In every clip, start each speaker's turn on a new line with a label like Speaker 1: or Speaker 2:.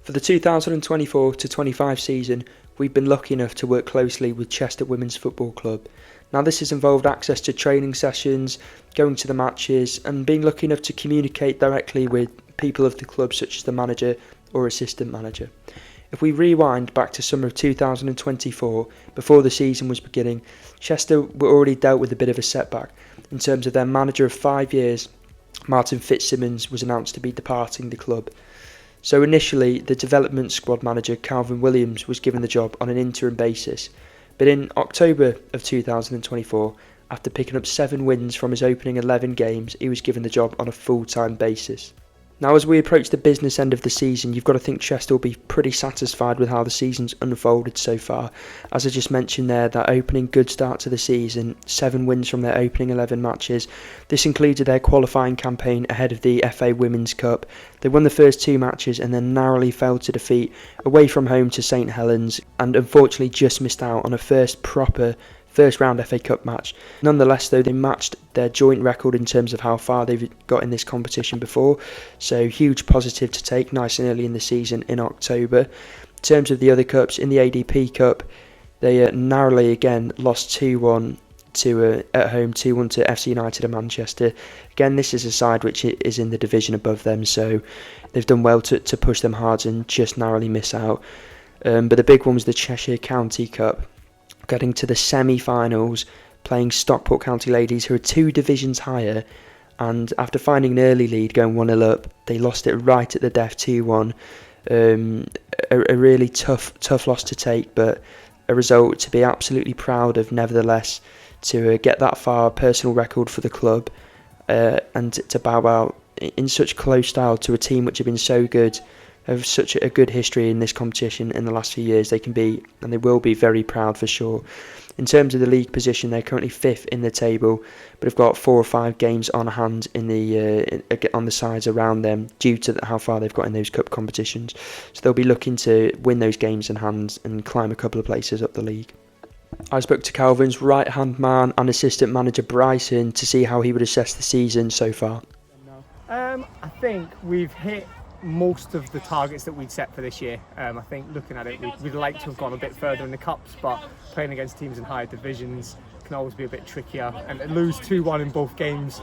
Speaker 1: For the 2024-25 season, we've been lucky enough to work closely with Chester Women's Football Club. Now this has involved access to training sessions, going to the matches and being lucky enough to communicate directly with people of the club such as the manager or assistant manager. If we rewind back to summer of 2024, before the season was beginning, Chester were already dealt with a bit of a setback in terms of their manager of 5 years, Martin Fitzsimmons, was announced to be departing the club. So initially, the development squad manager, Kalvin Williams, was given the job on an interim basis. But in October of 2024, after picking up 7 wins from his opening 11 games, he was given the job on a full-time basis. Now, as we approach the business end of the season, you've got to think Chester will be pretty satisfied with how the season's unfolded so far. As I just mentioned there, that opening good start to the season, 7 wins from their opening 11 matches. This included their qualifying campaign ahead of the FA Women's Cup. They won the first 2 matches and then narrowly fell to defeat away from home to St Helens, and unfortunately just missed out on a first round FA Cup match. Nonetheless though, they matched their joint record in terms of how far they've got in this competition before, so huge positive to take nice and early in the season in October. In terms of the other cups, in the ADP Cup, they narrowly again lost 2-1 at home, 2-1 to FC United of Manchester. Again, this is a side which is in the division above them, so they've done well to push them hard and just narrowly miss out. But the big one was the Cheshire County Cup, getting to the semi-finals, playing Stockport County Ladies, who are 2 divisions higher, and after finding an early lead going 1-0 up, they lost it right at the death, 2-1. A really tough loss to take, but a result to be absolutely proud of nevertheless, to get that far, personal record for the club, and to bow out in such close style to a team which have been so good, have such a good history in this competition in the last few years. They can be, and they will be, very proud for sure. In terms of the league position, they're currently 5th in the table, but have got 4 or 5 games on hand in the on the sides around them due to how far they've got in those cup competitions. So they'll be looking to win those games in hand and climb a couple of places up the league. I spoke to Kalvin's right-hand man and assistant manager Bryson to see how he would assess the season so far.
Speaker 2: I think we've hit most of the targets that we'd set for this year. I think looking at it, we'd like to have gone a bit further in the cups, but playing against teams in higher divisions can always be a bit trickier, and to lose 2-1 in both games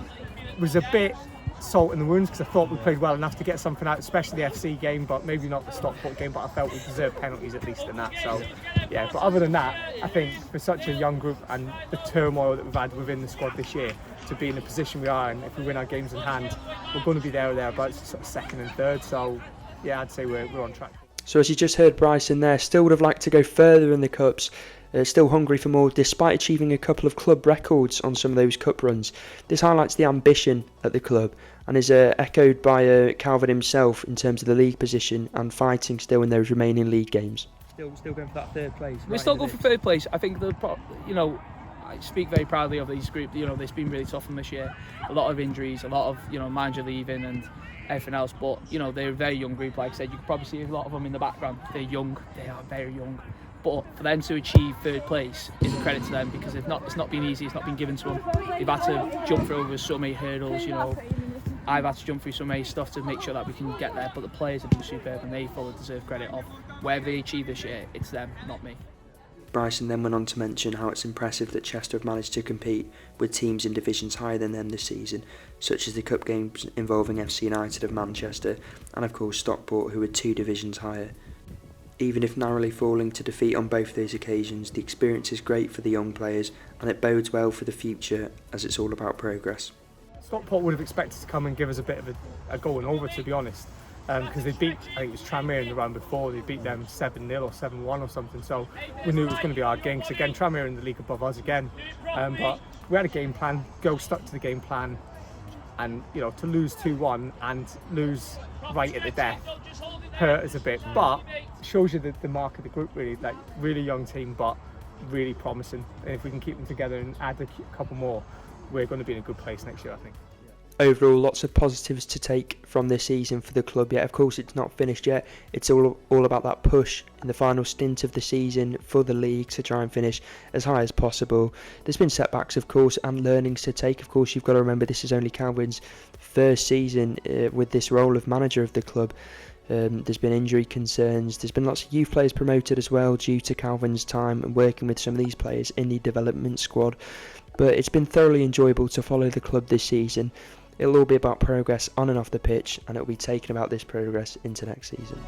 Speaker 2: was a bit salt in the wounds, because I thought we played well enough to get something out, especially the FC game, but maybe not the Stockport game, but I felt we deserved penalties at least in that. So yeah, but other than that, I think for such a young group and the turmoil that we've had within the squad this year, to be in the position we are, and if we win our games in hand, we're going to be there or thereabouts, sort of 2nd and 3rd. So yeah, I'd say we're on track.
Speaker 1: So as you just heard Bryson there, still would have liked to go further in the cups, still hungry for more despite achieving a couple of club records on some of those cup runs. This highlights the ambition at the club and is echoed by Kalvin himself in terms of the league position and fighting still in those remaining league games.
Speaker 3: Still going for that 3rd place.
Speaker 4: We're still going for 3rd place. I think I speak very proudly of these group. It's been really tough from this year. A lot of injuries, a lot of manager leaving and everything else. But they're a very young group. Like I said, you can probably see a lot of them in the background. They're young. They are very young. But for them to achieve 3rd place is a credit to them, because it's not been easy. It's not been given to them. They've had to jump through over so many hurdles. I've had to jump through so many stuff to make sure that we can get there. But the players have been superb, and they fully deserve credit of wherever they achieve this year. It's them, not me.
Speaker 1: Bryson then went on to mention how it's impressive that Chester have managed to compete with teams in divisions higher than them this season, such as the cup games involving FC United of Manchester and of course Stockport, who are 2 divisions higher. Even if narrowly falling to defeat on both those occasions, the experience is great for the young players and it bodes well for the future, as it's all about progress.
Speaker 2: Stockport would have expected to come and give us a bit of a going over, to be honest. Because they beat, I think it was Tranmere in the round before, they beat them 7-0 or 7-1 or something, so we knew it was going to be our game. Because again, Tranmere in the league above us again, but we had a game plan, stuck to the game plan, and to lose 2-1 and lose right at the death hurt us a bit, but shows you the mark of the group, really, like really young team, but really promising. And if we can keep them together and add a couple more, we're going to be in a good place next year, I think.
Speaker 1: Overall, lots of positives to take from this season for the club. Yet, of course, it's not finished yet. It's all about that push in the final stint of the season for the league to try and finish as high as possible. There's been setbacks, of course, and learnings to take. Of course, you've got to remember this is only Kalvin's first season with this role of manager of the club. There's been injury concerns. There's been lots of youth players promoted as well due to Kalvin's time and working with some of these players in the development squad. But it's been thoroughly enjoyable to follow the club this season. It'll all be about progress on and off the pitch, and it'll be taking about this progress into next season.